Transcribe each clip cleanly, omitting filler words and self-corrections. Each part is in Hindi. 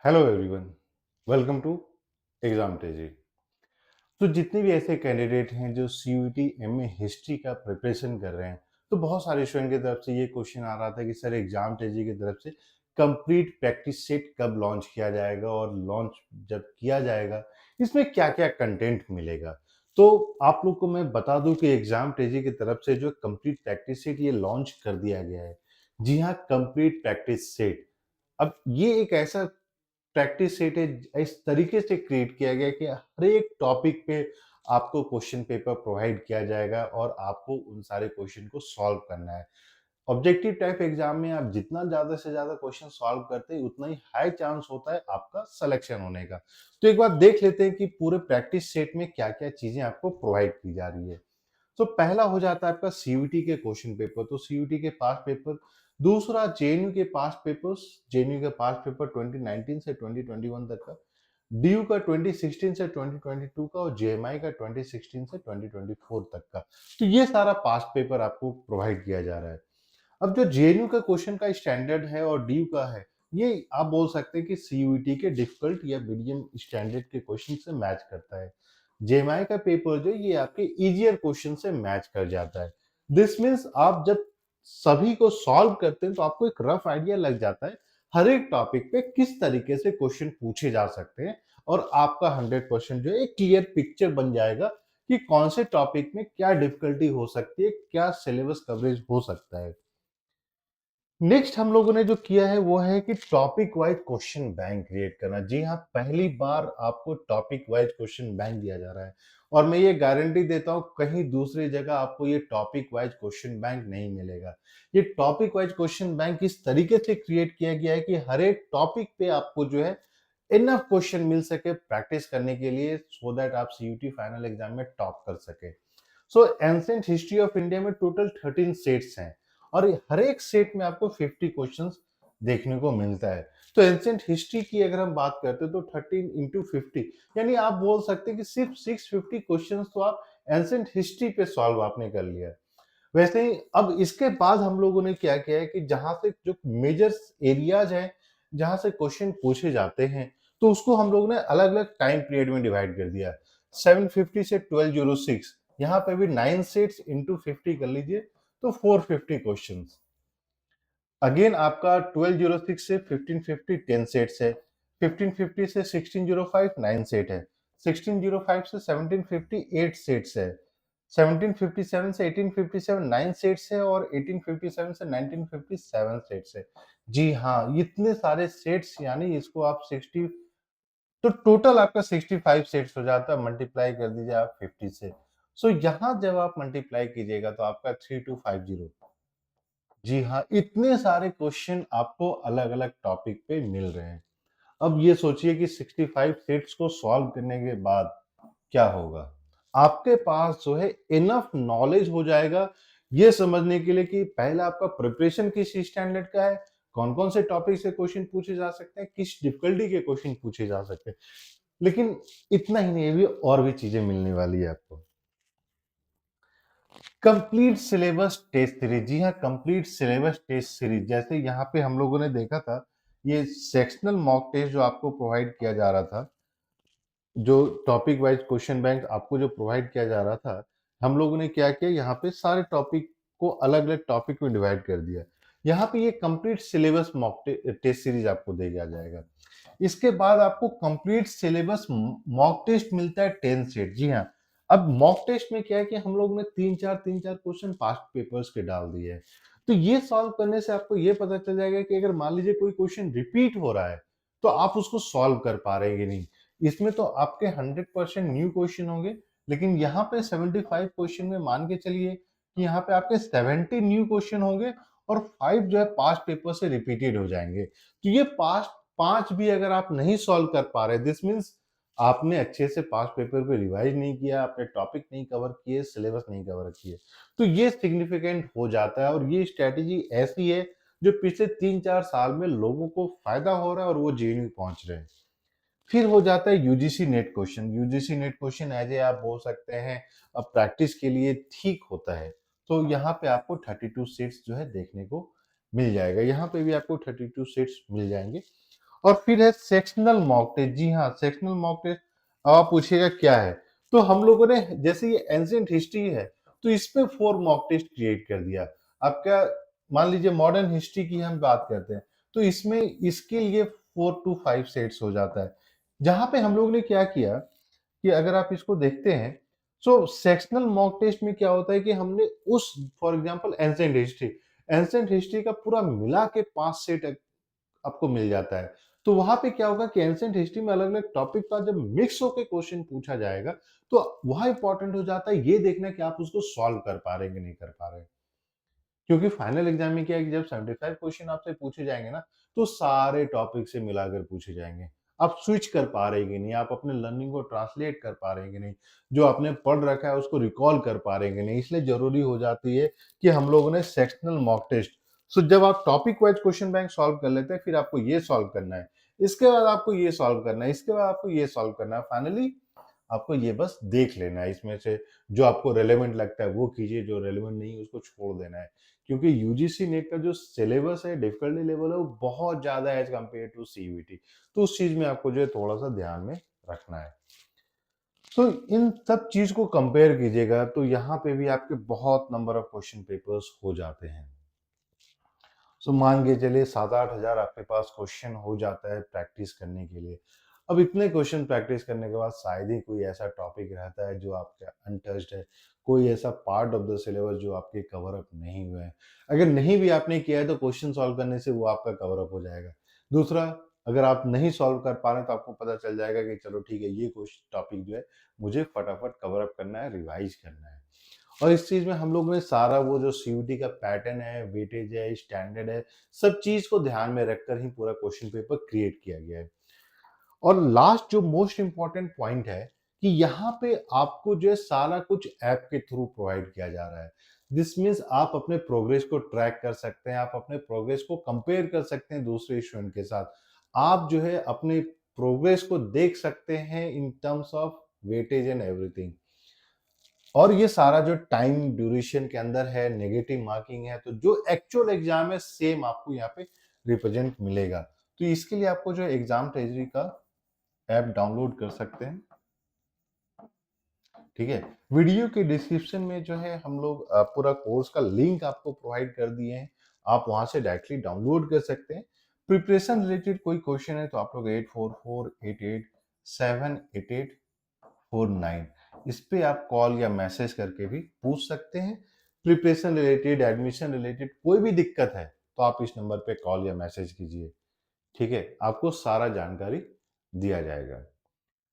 Hello everyone, welcome to exam तेजी। तो जितने भी ऐसे कैंडिडेट हैं जो सीयूईटी एमए हिस्ट्री का प्रिपरेशन कर रहे हैं, तो बहुत सारे स्टूडेंट की तरफ से ये क्वेश्चन आ रहा था कि सर एग्जाम तेजी की तरफ से कंप्लीट प्रैक्टिस सेट कब लॉन्च किया जाएगा और लॉन्च जब किया जाएगा इसमें क्या क्या कंटेंट मिलेगा। तो आप लोग को मैं बता दूं कि एग्जाम तेजी की तरफ से जो कंप्लीट प्रैक्टिस सेट ये लॉन्च कर दिया गया है। जी हाँ, कंप्लीट प्रैक्टिस सेट। अब ये एक ऐसा प्रैक्टिस सेट है, इस तरीके से क्रिएट किया गया कि हर एक टॉपिक पे आपको क्वेश्चन पेपर प्रोवाइड किया जाएगा और आपको उन सारे क्वेश्चन को सॉल्व करना है। ऑब्जेक्टिव टाइप एग्जाम में आप जितना ज्यादा से ज्यादा क्वेश्चन सॉल्व करते हैं उतना ही हाई चांस होता है आपका सिलेक्शन होने का। तो एक बार देख लेते हैं कि पूरे प्रैक्टिस सेट में क्या क्या चीजें आपको प्रोवाइड की जा रही है। तो पहला हो जाता है आपका सीयूईटी के क्वेश्चन पेपर, तो सीयूईटी के पास्ट पेपर। दूसरा जेएनयू के पास्ट पेपर्स, जेएनयू के पास्ट पेपर 2019 से 2021 तक का। डीयू का 2016 से 2022 का और जेएमआई का 2016 से 2024 तक का। तो ये सारा पास्ट पेपर आपको प्रोवाइड किया जा रहा है। अब जो जेएनयू का क्वेश्चन का स्टैंडर्ड है और डीयू का है, ये आप बोल सकते हैं कि सीयूईटी के डिफिकल्ट या मीडियम स्टैंडर्ड के क्वेश्चन से मैच करता है। जेएमआई का पेपर जो ये आपके इजियर क्वेश्चन से मैच कर जाता है। दिस मीन्स आप जब सभी को सॉल्व करते हैं तो आपको एक रफ आइडिया लग जाता है हर एक टॉपिक पे किस तरीके से क्वेश्चन पूछे जा सकते हैं और आपका 100% जो है एक क्लियर पिक्चर बन जाएगा कि कौन से टॉपिक में क्या डिफिकल्टी हो सकती है, क्या सिलेबस कवरेज हो सकता है। नेक्स्ट हम लोगों ने जो किया है वो है कि topic wise question bank create करना। जी हाँ, पहली बार आपको टॉपिक वाइज क्वेश्चन बैंक दिया जा रहा है और मैं ये गारंटी देता हूँ कहीं दूसरी जगह आपको ये टॉपिक वाइज क्वेश्चन बैंक नहीं मिलेगा। ये टॉपिक वाइज क्वेश्चन बैंक इस तरीके से क्रिएट किया गया है कि हर एक टॉपिक पे आपको जो है इनफ क्वेश्चन मिल सके प्रैक्टिस करने के लिए, सो दैट आप सीयूटी फाइनल एग्जाम में टॉप कर सके। सो एंशिएंट हिस्ट्री ऑफ इंडिया में टोटल 13 सेट्स हैं और हर एक सेट में आपको 50 क्वेश्चंस देखने को मिलता है। तो एंशिएंट हिस्ट्री की अगर हम बात करते हैं तो 13 इंटू 50, यानी आप बोल सकते हैं कि सिर्फ 650 क्वेश्चंस तो आप एंशिएंट हिस्ट्री पे सॉल्व आपने कर लिया। वैसे ही अब इसके बाद हम लोगों ने क्या किया है कि जहां से जो मेजर एरियाज हैं जहां से क्वेश्चन पूछे जाते हैं, तो उसको हम लोगों ने अलग अलग टाइम पीरियड में डिवाइड कर दिया। 750 से 1206, यहाँ पे भी 9 सेट्स इंटू 50 कर लीजिए तो 450 क्वेश्चंस। अगेन आपका 1206 से 1550 10 सेट्स है। 1550 से 1605 9 सेट है। 1605 से 1750 8 सेट्स है। 1757 से 1857 9 सेट्स है और 1857 से 1957 सेट्स है। जी हाँ, इतने सारे सेट्स, यानी इसको आप 60, तो टोटल आपका 65 सेट्स हो जाता है। मल्टीप्लाई कर दीजिए आप 50 से। सो यहाँ जब आप मल्टीप्लाई कीजिएगा तो आपका 3250। जी हाँ, इतने सारे क्वेश्चन आपको अलग अलग टॉपिक पे मिल रहे हैं। अब ये सोचिए कि 65 सेट्स को सॉल्व करने के बाद क्या होगा। आपके पास जो है इनफ नॉलेज हो जाएगा ये समझने के लिए कि पहले आपका प्रिपरेशन किस स्टैंडर्ड का है, कौन कौन से टॉपिक से क्वेश्चन पूछे जा सकते हैं, किस डिफिकल्टी के क्वेश्चन पूछे जा सकते हैं। लेकिन इतना ही नहीं, अभी और भी चीजें मिलने वाली है आपको। Complete syllabus test series. जी हाँ, कंप्लीट सिलेबस टेस्ट सीरीज। जैसे यहाँ पे हम लोगों ने देखा था, ये सेक्शनल मॉक टेस्ट जो आपको प्रोवाइड किया जा रहा था, जो टॉपिक वाइज क्वेश्चन बैंक आपको जो प्रोवाइड किया जा रहा था, हम लोगों ने क्या किया, यहाँ पे सारे टॉपिक को अलग अलग टॉपिक में डिवाइड कर दिया। यहाँ पे ये complete syllabus mock test series आपको दे दिया जाएगा। इसके बाद आपको कंप्लीट सिलेबस मॉक टेस्ट मिलता है 10 सेट। जी हाँ, अब मॉक टेस्ट में क्या है कि हम लोग ने तीन चार क्वेश्चन पास्ट पेपर्स के डाल दिए हैं। तो ये सॉल्व करने से आपको ये पता चल जाएगा कि अगर मान लीजिए कोई क्वेश्चन रिपीट हो रहा है तो आप उसको सॉल्व कर पा रहे हैं कि नहीं। इसमें तो आपके 100% न्यू क्वेश्चन होंगे, लेकिन यहाँ पे 75 क्वेश्चन में मान के चलिए कि यहाँ पे आपके 70 न्यू क्वेश्चन होंगे और 5 जो है पास्ट पेपर से रिपीटेड हो जाएंगे। तो ये पास्ट 5 भी अगर आप नहीं सॉल्व कर पा रहे, दिस मीन्स आपने अच्छे से पास्ट पेपर पे रिवाइज नहीं किया, आपने टॉपिक नहीं कवर किए, सिलेबस नहीं कवर किए। तो ये सिग्निफिकेंट हो जाता है और ये स्ट्रेटेजी ऐसी है जो पिछले 3-4 साल में लोगों को फायदा हो रहा है और वो जेएनयू पहुंच रहे हैं। फिर हो जाता है UGC NET question. UGC NET question as a आप बोल सकते हैं अब प्रैक्टिस के लिए ठीक होता है। तो यहाँ पे आपको 32 सीट्स जो है देखने को मिल जाएगा। यहाँ पे भी आपको 32 सीट्स मिल जाएंगे और फिर है सेक्शनल मॉक टेस्ट। जी हाँ, सेक्शनल मॉक टेस्ट। अब आप पूछिएगा क्या है, तो हम लोगों ने जैसे ये एंशिएंट हिस्ट्री है तो इस पे 4 मॉक टेस्ट क्रिएट कर दिया। अब क्या, मान लीजिए मॉडर्न हिस्ट्री की हम बात करते हैं तो इसमें इसके लिए 4 टू 5 सेट्स हो जाता है। जहां पे हम लोग ने क्या किया कि अगर आप इसको देखते हैं, सो सेक्शनल मॉक टेस्ट में क्या होता है कि हमने उस, फॉर एग्जांपल एंशिएंट हिस्ट्री का पूरा मिला के 5 सेट आपको मिल जाता है। तो वहां पे क्या होगा कि एंशिएंट हिस्ट्री में अलग अलग टॉपिक का जब मिक्स होकर क्वेश्चन पूछा जाएगा तो वहां इंपॉर्टेंट हो जाता है ये देखना कि आप उसको सॉल्व कर पा रहे हैं कि नहीं कर पा रहे हैं। क्योंकि फाइनल एग्जाम में क्या है कि जब 75 क्वेश्चन आपसे पूछे जाएंगे ना, तो सारे टॉपिक से मिलाकर पूछे जाएंगे। आप स्विच कर पा रहे हैं कि नहीं, आप अपने लर्निंग को ट्रांसलेट कर पा रहे हैं कि नहीं, जो आपने पढ़ रखा है उसको रिकॉल कर पा रहे हैं कि नहीं। इसलिए जरूरी हो जाती है कि हम लोगों ने सेक्शनल मॉक टेस्ट। सो जब आप topic wise question bank solve कर लेते हैं, फिर आपको ये सॉल्व करना है, इसके बाद आपको ये सॉल्व करना है, इसके बाद आपको ये सॉल्व करना है, फाइनली आपको ये बस देख लेना है। इसमें से जो आपको रेलेवेंट लगता है वो कीजिए, जो रेलेवेंट नहीं है उसको छोड़ देना है। क्योंकि यूजीसी नेट का जो सिलेबस है, डिफिकल्टी लेवल है, वो बहुत ज्यादा है एज कम्पेयर टू सीयूईटी। तो उस चीज में आपको जो है थोड़ा सा ध्यान में रखना है। तो इन सब चीज को कंपेयर कीजिएगा तो यहाँ पे भी आपके बहुत नंबर ऑफ क्वेश्चन पेपर्स हो जाते हैं। सो मान के चलिए 7-8 हजार आपके पास क्वेश्चन हो जाता है प्रैक्टिस करने के लिए। अब इतने क्वेश्चन प्रैक्टिस करने के बाद शायद ही कोई ऐसा टॉपिक रहता है जो आपका अनटच्ड है, कोई ऐसा पार्ट ऑफ द सिलेबस जो आपके कवर अप नहीं हुए हैं। अगर नहीं भी आपने किया है तो क्वेश्चन सॉल्व करने से वो आपका कवर अप हो जाएगा। दूसरा, अगर आप नहीं सॉल्व कर पा रहे हैं तो आपको पता चल जाएगा कि चलो ठीक है, ये क्वेश्चन टॉपिक जो है मुझे फटाफट कवर अप करना है, रिवाइज करना है। और इस चीज में हम लोगों ने सारा वो जो सीयूटी का पैटर्न है, वेटेज है, स्टैंडर्ड है, सब चीज को ध्यान में रखकर ही पूरा क्वेश्चन पेपर क्रिएट किया गया है। और लास्ट जो मोस्ट इंपॉर्टेंट पॉइंट है कि यहाँ पे आपको जो है सारा कुछ ऐप के थ्रू प्रोवाइड किया जा रहा है। दिस मीन्स आप अपने प्रोग्रेस को ट्रैक कर सकते हैं, आप अपने प्रोग्रेस को कंपेयर कर सकते हैं दूसरे स्टूडेंट के साथ। आप जो है अपने प्रोग्रेस को देख सकते हैं in terms of weightage and everything. और ये सारा जो टाइम ड्यूरेशन के अंदर है, नेगेटिव मार्किंग है, तो जो एक्चुअल एग्जाम है सेम आपको यहाँ पे रिप्रेजेंट मिलेगा। तो इसके लिए आपको जो एग्जाम ट्रेजरी का ऐप डाउनलोड कर सकते हैं। ठीक है, वीडियो के डिस्क्रिप्शन में जो है हम लोग पूरा कोर्स का लिंक आपको प्रोवाइड कर दिए हैं, आप वहां से डायरेक्टली डाउनलोड कर सकते हैं। प्रिपरेशन रिलेटेड कोई क्वेश्चन है तो आप लोग 8448878849 इस पे आप कॉल या मैसेज करके भी पूछ सकते हैं। प्रिपरेशन रिलेटेड, एडमिशन रिलेटेड कोई भी दिक्कत है तो आप इस नंबर पे कॉल या मैसेज कीजिए। ठीक है, आपको सारा जानकारी दिया जाएगा।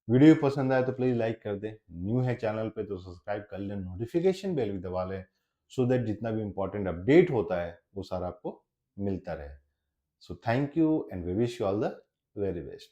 वीडियो पसंद आए तो प्लीज लाइक कर दें, न्यू है चैनल पे तो सब्सक्राइब कर लें, नोटिफिकेशन बेल भी दबा लें, सो दैट जितना भी इंपॉर्टेंट अपडेट होता है वो सारा आपको मिलता रहे। So thank you and we wish you all the very best.